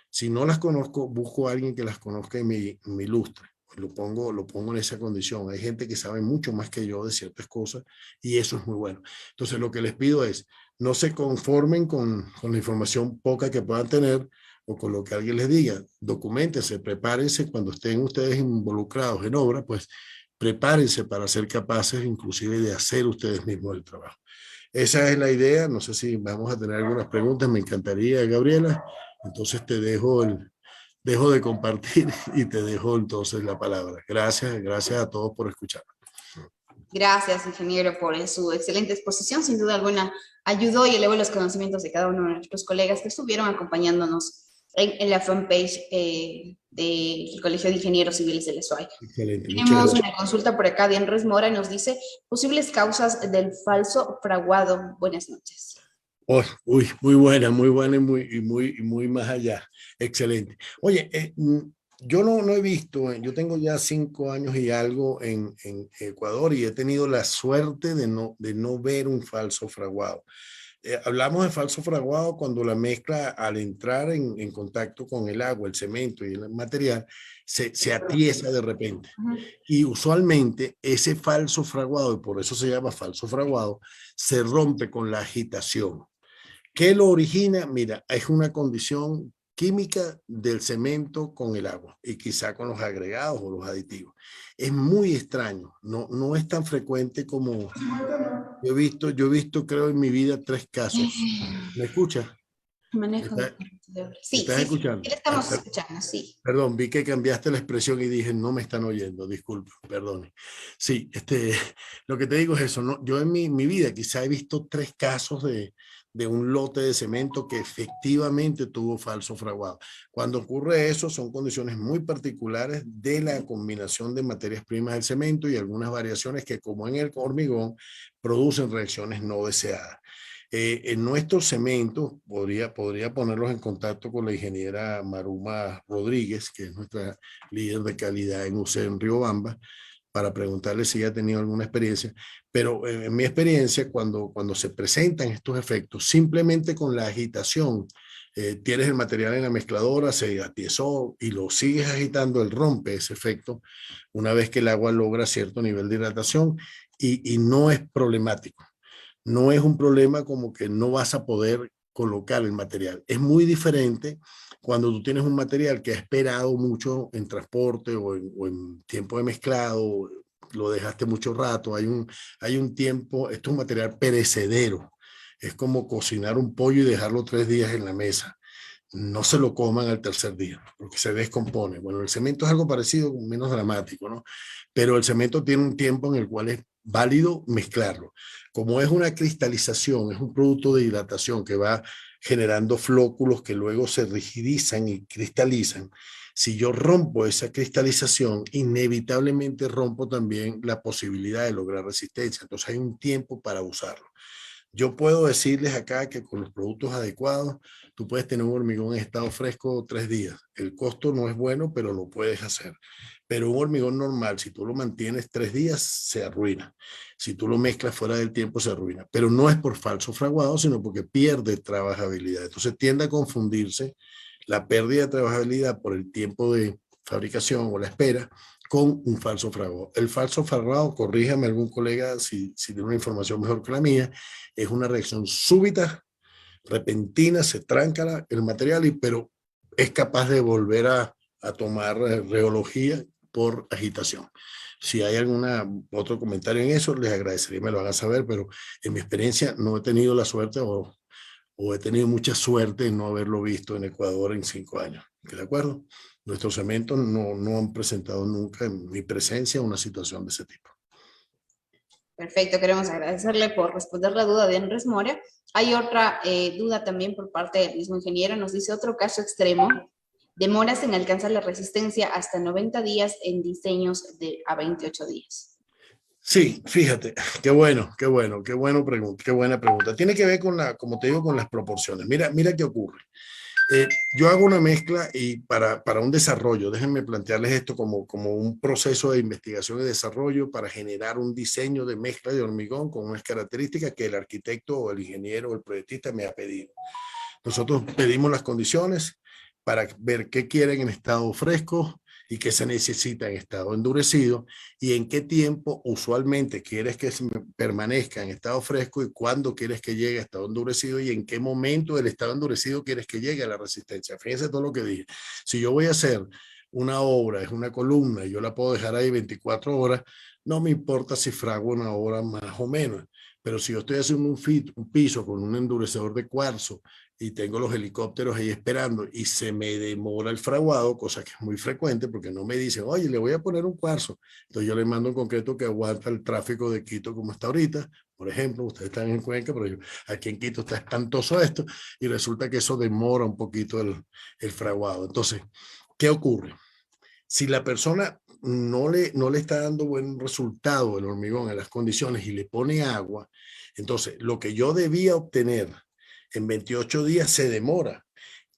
Si no las conozco, busco a alguien que las conozca y me ilustre. Lo pongo en esa condición. Hay gente que sabe mucho más que yo de ciertas cosas y eso es muy bueno. Entonces, lo que les pido es, no se conformen con la información poca que puedan tener o con lo que alguien les diga. Documentense, prepárense cuando estén ustedes involucrados en obra, pues prepárense para ser capaces inclusive de hacer ustedes mismos el trabajo. Esa es la idea. No sé si vamos a tener algunas preguntas. Me encantaría, Gabriela. Entonces te dejo de compartir y te dejo entonces la palabra. Gracias a todos por escuchar. Gracias, ingeniero, por su excelente exposición. Sin duda alguna, ayudó y elevó los conocimientos de cada uno de nuestros colegas que estuvieron acompañándonos en la fanpage del Colegio de Ingenieros Civiles del SOAI. Excelente. Tenemos una consulta por acá de Andrés Mora, nos dice, posibles causas del falso fraguado. Buenas noches. Oh, uy, muy buena y muy más allá. Excelente. Oye, yo no he visto, yo tengo ya 5 años y algo en Ecuador y he tenido la suerte de no ver un falso fraguado. Hablamos de falso fraguado cuando la mezcla al entrar en contacto con el agua, el cemento y el material se atiesa de repente. Y usualmente ese falso fraguado, y por eso se llama falso fraguado, se rompe con la agitación. ¿Qué lo origina? Mira, es una condición química del cemento con el agua y quizá con los agregados o los aditivos. Es muy extraño, no es tan frecuente como yo he visto creo en mi vida 3 casos. ¿Me escuchas? Manejo sí, ¿Estás escuchando? Sí, le estamos escuchando, sí. Perdón, vi que cambiaste la expresión y dije, no me están oyendo, disculpe, perdone. Sí, lo que te digo es eso, ¿no? Yo en mi vida quizá he visto 3 casos de un lote de cemento que efectivamente tuvo falso fraguado. Cuando ocurre eso, son condiciones muy particulares de la combinación de materias primas del cemento y algunas variaciones que, como en el hormigón, producen reacciones no deseadas. En nuestros cementos, podría ponerlos en contacto con la ingeniera Maruma Rodríguez, que es nuestra líder de calidad en UC en Riobamba, para preguntarle si ha tenido alguna experiencia, pero en mi experiencia, cuando se presentan estos efectos, simplemente con la agitación, tienes el material en la mezcladora, se atiesó y lo sigues agitando, él rompe ese efecto una vez que el agua logra cierto nivel de hidratación y no es problemático. No es un problema como que no vas a poder colocar el material. Es muy diferente cuando tú tienes un material que ha esperado mucho en transporte o en tiempo de mezclado, lo dejaste mucho rato, hay un tiempo, esto es un material perecedero, es como cocinar un pollo y dejarlo 3 días en la mesa. No se lo coman al tercer día, porque se descompone. Bueno, el cemento es algo parecido, menos dramático, ¿no? Pero el cemento tiene un tiempo en el cual es válido mezclarlo. Como es una cristalización, es un producto de hidratación que va generando flóculos que luego se rigidizan y cristalizan. Si yo rompo esa cristalización, inevitablemente rompo también la posibilidad de lograr resistencia. Entonces hay un tiempo para usarlo. Yo puedo decirles acá que con los productos adecuados, tú puedes tener un hormigón en estado fresco 3 días. El costo no es bueno, pero lo puedes hacer. Pero un hormigón normal, si tú lo mantienes 3 días, se arruina. Si tú lo mezclas fuera del tiempo, se arruina. Pero no es por falso fraguado, sino porque pierde trabajabilidad. Entonces tiende a confundirse la pérdida de trabajabilidad por el tiempo de fabricación o la espera con un falso fraguado. El falso fraguado, corríjame algún colega si tiene una información mejor que la mía, es una reacción súbita, repentina, se tranca el material, pero es capaz de volver a tomar reología por agitación. Si hay algún otro comentario en eso, les agradecería que me lo hagan saber, pero en mi experiencia no he tenido la suerte o he tenido mucha suerte en no haberlo visto en Ecuador en 5 años. ¿De acuerdo? Nuestros cementos no han presentado nunca en mi presencia una situación de ese tipo. Perfecto, queremos agradecerle por responder la duda de Andrés Mora. Hay otra duda también por parte del mismo ingeniero. Nos dice otro caso extremo. Demoras en alcanzar la resistencia hasta 90 días en diseños a 28 días. Sí, fíjate, qué buena pregunta, qué buena pregunta. Tiene que ver con como te digo, con las proporciones. Mira qué ocurre. Yo hago una mezcla y para un desarrollo, déjenme plantearles esto como un proceso de investigación y desarrollo para generar un diseño de mezcla de hormigón con unas características que el arquitecto o el ingeniero o el proyectista me ha pedido. Nosotros pedimos las condiciones para ver qué quieren en estado fresco y qué se necesita en estado endurecido y en qué tiempo usualmente quieres que permanezca en estado fresco y cuándo quieres que llegue a estado endurecido y en qué momento del estado endurecido quieres que llegue a la resistencia. Fíjense todo lo que dije. Si yo voy a hacer una obra, es una columna y yo la puedo dejar ahí 24 horas, no me importa si frago una hora más o menos. Pero si yo estoy haciendo un piso con un endurecedor de cuarzo y tengo los helicópteros ahí esperando y se me demora el fraguado, cosa que es muy frecuente porque no me dicen, oye, le voy a poner un cuarzo. Entonces yo le mando un concreto que aguanta el tráfico de Quito como está ahorita. Por ejemplo, ustedes están en Cuenca, pero aquí en Quito está espantoso esto y resulta que eso demora un poquito el fraguado. Entonces, ¿qué ocurre? Si la persona no le está dando buen resultado el hormigón en las condiciones y le pone agua, entonces lo que yo debía obtener en 28 días se demora.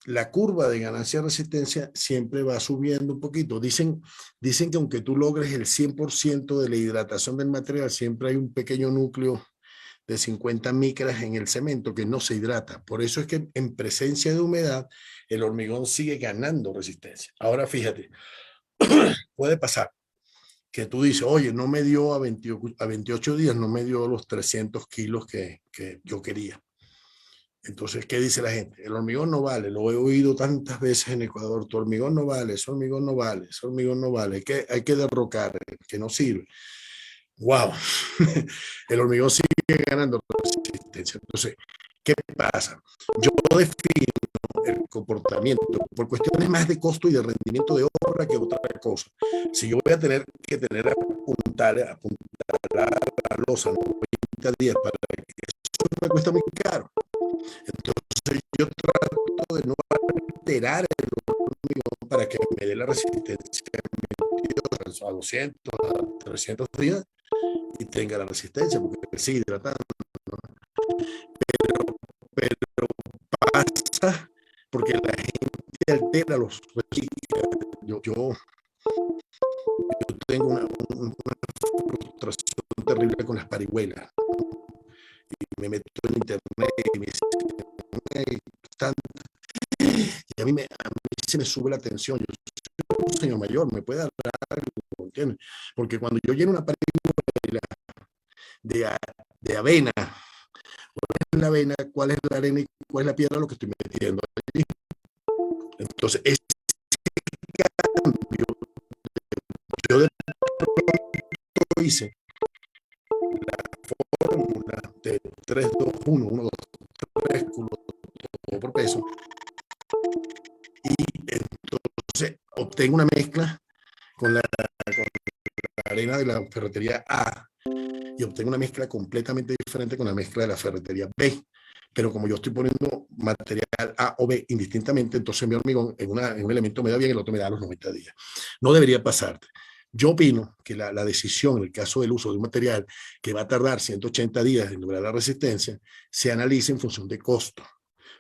La curva de ganancia de resistencia siempre va subiendo un poquito. Dicen que aunque tú logres el 100% de la hidratación del material, siempre hay un pequeño núcleo de 50 micras en el cemento que no se hidrata. Por eso es que en presencia de humedad, el hormigón sigue ganando resistencia. Ahora fíjate, puede pasar que tú dices, oye, no me dio a 28 días, no me dio los 300 kilos que yo quería. Entonces, ¿qué dice la gente? El hormigón no vale, lo he oído tantas veces en Ecuador, tu hormigón no vale, ese hormigón no vale, ese hormigón no vale, hay que derrocar, que no sirve. ¡Wow! El hormigón sigue ganando resistencia. Entonces, ¿qué pasa? Yo defino el comportamiento por cuestiones más de costo y de rendimiento de obra que otra cosa. Si yo voy a tener que apuntar a la losa 90 días para que eso me cuesta muy caro. Entonces yo trato de no alterar el hormigón para que me dé la resistencia a 200, a 300 días y tenga la resistencia porque sigue hidratando, ¿no? Pero pasa porque la gente altera los registros. Yo tengo una frustración terrible con las parihuelas, ¿no? Y me meto en internet y me dicen, y a mí se me sube la tensión. Yo soy un señor mayor, me puede dar algo, ¿entiendes? Porque cuando yo lleno una parihuela de avena, la avena, cuál es la arena y cuál es la piedra, lo que estoy metiendo allí. Entonces, ese cambio, yo de pronto hice la fórmula de 3, 2, 1, 1, 2, 3, todo por peso, y entonces obtengo una mezcla con la arena de la ferretería A, y obtengo una mezcla completamente diferente con la mezcla de la ferretería B. Pero como yo estoy poniendo material A o B indistintamente, entonces mi hormigón en un elemento me da bien, el otro me da a los 90 días. No debería pasarte. Yo opino que la decisión en el caso del uso de un material que va a tardar 180 días en lograr la resistencia se analice en función de costo.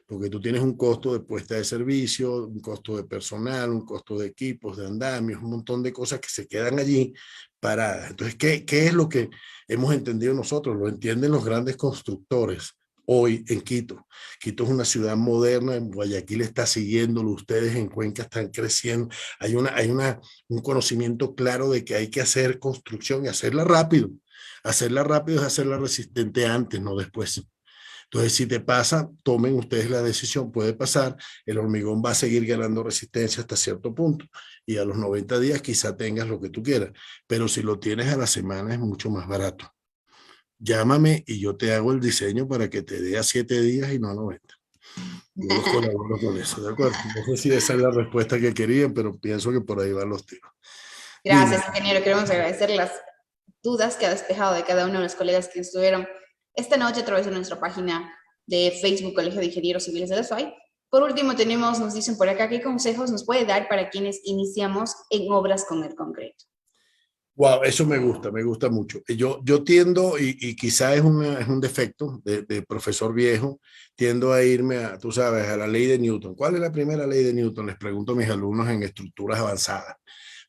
Porque tú tienes un costo de puesta de servicio, un costo de personal, un costo de equipos, de andamios, un montón de cosas que se quedan allí paradas. Entonces, ¿qué es lo que hemos entendido nosotros? Lo entienden los grandes constructores hoy en Quito. Quito es una ciudad moderna, en Guayaquil está siguiéndolo, ustedes en Cuenca están creciendo. Hay un conocimiento claro de que hay que hacer construcción y hacerla rápido. Hacerla rápido es hacerla resistente antes, no después. Entonces, si te pasa, tomen ustedes la decisión, puede pasar, el hormigón va a seguir ganando resistencia hasta cierto punto y a los 90 días quizá tengas lo que tú quieras, pero si lo tienes a la semana es mucho más barato. Llámame y yo te hago el diseño para que te dé a 7 días y no a 90. Yo los colaboro con eso, ¿de acuerdo? No sé si esa es la respuesta que querían, pero pienso que por ahí van los tiros. Gracias, ingeniero. Queremos agradecer las dudas que ha despejado de cada uno de los colegas que estuvieron esta noche a través de nuestra página de Facebook, Colegio de Ingenieros Civiles de la SUAY. Por último, nos dicen por acá, ¿qué consejos nos puede dar para quienes iniciamos en obras con el concreto? Wow, eso me gusta mucho. Yo tiendo, y quizá es un defecto de profesor viejo, tiendo a irme a, tú sabes, a la ley de Newton. ¿Cuál es la primera ley de Newton? Les pregunto a mis alumnos en estructuras avanzadas.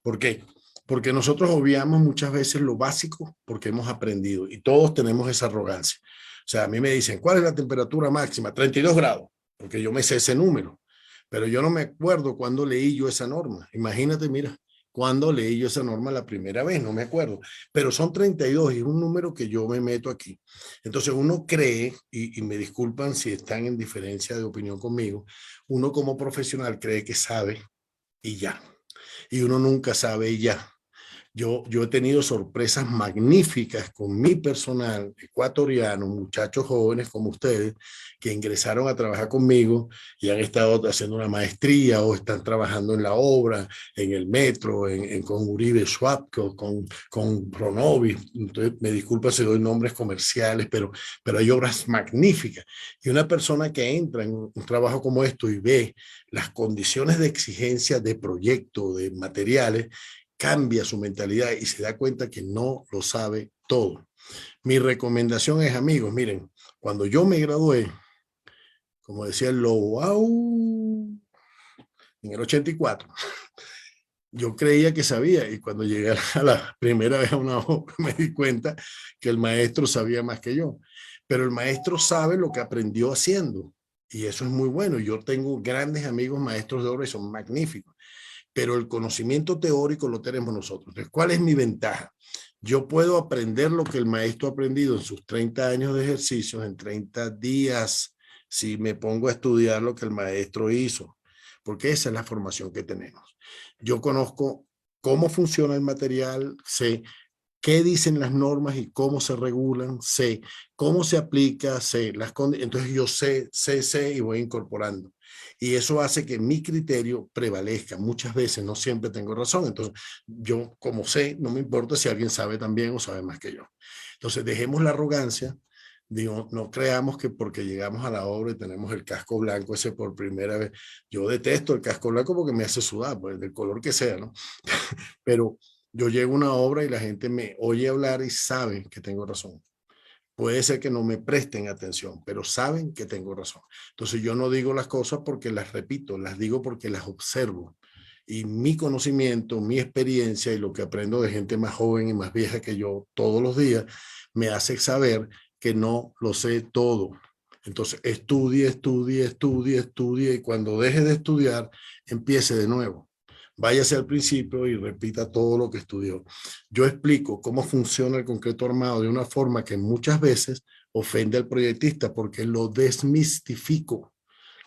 ¿Por qué? Porque nosotros obviamos muchas veces lo básico porque hemos aprendido y todos tenemos esa arrogancia. O sea, a mí me dicen, ¿cuál es la temperatura máxima? 32 grados, porque yo me sé ese número, pero yo no me acuerdo cuándo leí yo esa norma. Imagínate, mira, cuándo leí yo esa norma la primera vez, no me acuerdo, pero son 32 y es un número que yo me meto aquí. Entonces uno cree, y me disculpan si están en diferencia de opinión conmigo, uno como profesional cree que sabe y ya, y uno nunca sabe y ya. Yo he tenido sorpresas magníficas con mi personal ecuatoriano, muchachos jóvenes como ustedes, que ingresaron a trabajar conmigo y han estado haciendo una maestría o están trabajando en la obra, en el metro, con Uribe Schwab, con Pronovis. Entonces, me disculpa si doy nombres comerciales, pero hay obras magníficas. Y una persona que entra en un trabajo como esto y ve las condiciones de exigencia de proyecto, de materiales, cambia su mentalidad y se da cuenta que no lo sabe todo. Mi recomendación es, amigos, miren, cuando yo me gradué, como decía el lobo, ¡au! En el 84, yo creía que sabía y cuando llegué a la primera vez a una obra me di cuenta que el maestro sabía más que yo. Pero el maestro sabe lo que aprendió haciendo y eso es muy bueno. Yo tengo grandes amigos maestros de obra y son magníficos. Pero el conocimiento teórico lo tenemos nosotros. Entonces, ¿cuál es mi ventaja? Yo puedo aprender lo que el maestro ha aprendido en sus 30 años de ejercicios en 30 días si me pongo a estudiar lo que el maestro hizo, porque esa es la formación que tenemos. Yo conozco cómo funciona el material, sé qué dicen las normas y cómo se regulan, sé cómo se aplica, sé las condiciones, entonces yo sé y voy incorporando. Y eso hace que mi criterio prevalezca. Muchas veces no siempre tengo razón. Entonces, yo como sé, no me importa si alguien sabe también o sabe más que yo. Entonces, dejemos la arrogancia. Digo, no creamos que porque llegamos a la obra y tenemos el casco blanco ese por primera vez. Yo detesto el casco blanco porque me hace sudar, pues del color que sea, ¿no? Pero yo llego a una obra y la gente me oye hablar y sabe que tengo razón. Puede ser que no me presten atención, pero saben que tengo razón. Entonces yo no digo las cosas porque las repito, las digo porque las observo. Y mi conocimiento, mi experiencia y lo que aprendo de gente más joven y más vieja que yo todos los días me hace saber que no lo sé todo. Entonces estudie y cuando deje de estudiar, empiece de nuevo. Váyase al principio y repita todo lo que estudió. Yo explico cómo funciona el concreto armado de una forma que muchas veces ofende al proyectista porque lo desmistifico,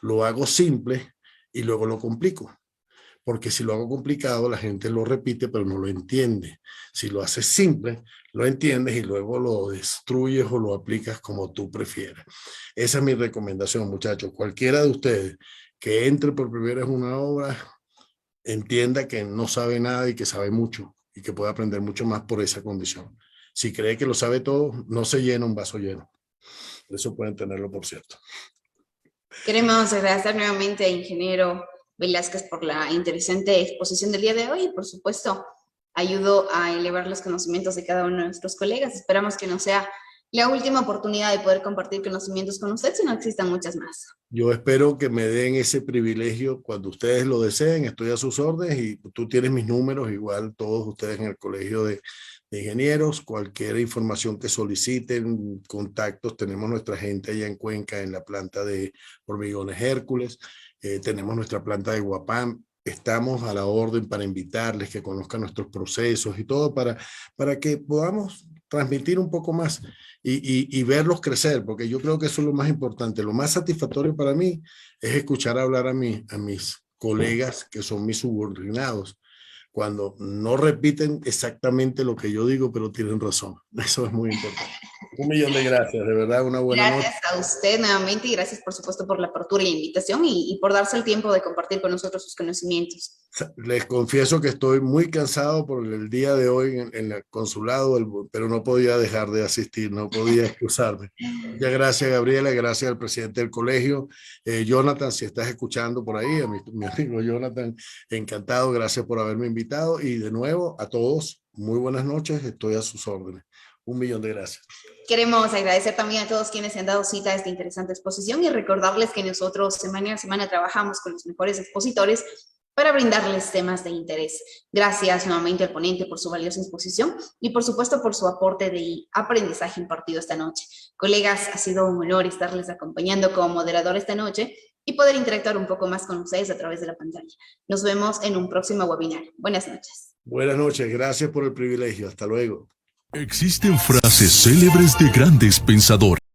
lo hago simple y luego lo complico. Porque si lo hago complicado, la gente lo repite, pero no lo entiende. Si lo haces simple, lo entiendes y luego lo destruyes o lo aplicas como tú prefieras. Esa es mi recomendación, muchachos. Cualquiera de ustedes que entre por primera vez en una obra, entienda que no sabe nada y que sabe mucho y que puede aprender mucho más por esa condición. Si cree que lo sabe todo, no se llena un vaso lleno. Eso pueden tenerlo por cierto. Queremos agradecer nuevamente a ingeniero Velázquez por la interesante exposición del día de hoy y, por supuesto, ayudó a elevar los conocimientos de cada uno de nuestros colegas. Esperamos que no sea la última oportunidad de poder compartir conocimientos con usted, sino que existan muchas más. Yo espero que me den ese privilegio cuando ustedes lo deseen. Estoy a sus órdenes y tú tienes mis números, igual todos ustedes en el Colegio de Ingenieros. Cualquier información que soliciten, contactos, tenemos nuestra gente allá en Cuenca, en la planta de Hormigones Hércules. Tenemos nuestra planta de Guapam. Estamos a la orden para invitarles, que conozcan nuestros procesos y todo para que podamos transmitir un poco más y verlos crecer, porque yo creo que eso es lo más importante. Lo más satisfactorio para mí es escuchar hablar a mis colegas que son mis subordinados, cuando no repiten exactamente lo que yo digo, pero tienen razón. Eso es muy importante. 1.000.000 de gracias, de verdad, una buena noche. Gracias a usted nuevamente y gracias, por supuesto, por la apertura y la invitación y por darse el tiempo de compartir con nosotros sus conocimientos. Les confieso que estoy muy cansado por el día de hoy en el consulado, pero no podía dejar de asistir, no podía excusarme. Muchas gracias, Gabriela, gracias al presidente del colegio. Jonathan, si estás escuchando por ahí, a mi amigo Jonathan, encantado, gracias por haberme invitado y de nuevo a todos, muy buenas noches, estoy a sus órdenes. 1.000.000 de gracias. Queremos agradecer también a todos quienes se han dado cita a esta interesante exposición y recordarles que nosotros semana a semana trabajamos con los mejores expositores para brindarles temas de interés. Gracias nuevamente al ponente por su valiosa exposición y por supuesto por su aporte de aprendizaje impartido esta noche. Colegas, ha sido un honor estarles acompañando como moderador esta noche y poder interactuar un poco más con ustedes a través de la pantalla. Nos vemos en un próximo webinar. Buenas noches. Buenas noches, gracias por el privilegio. Hasta luego. Existen frases célebres de grandes pensadores.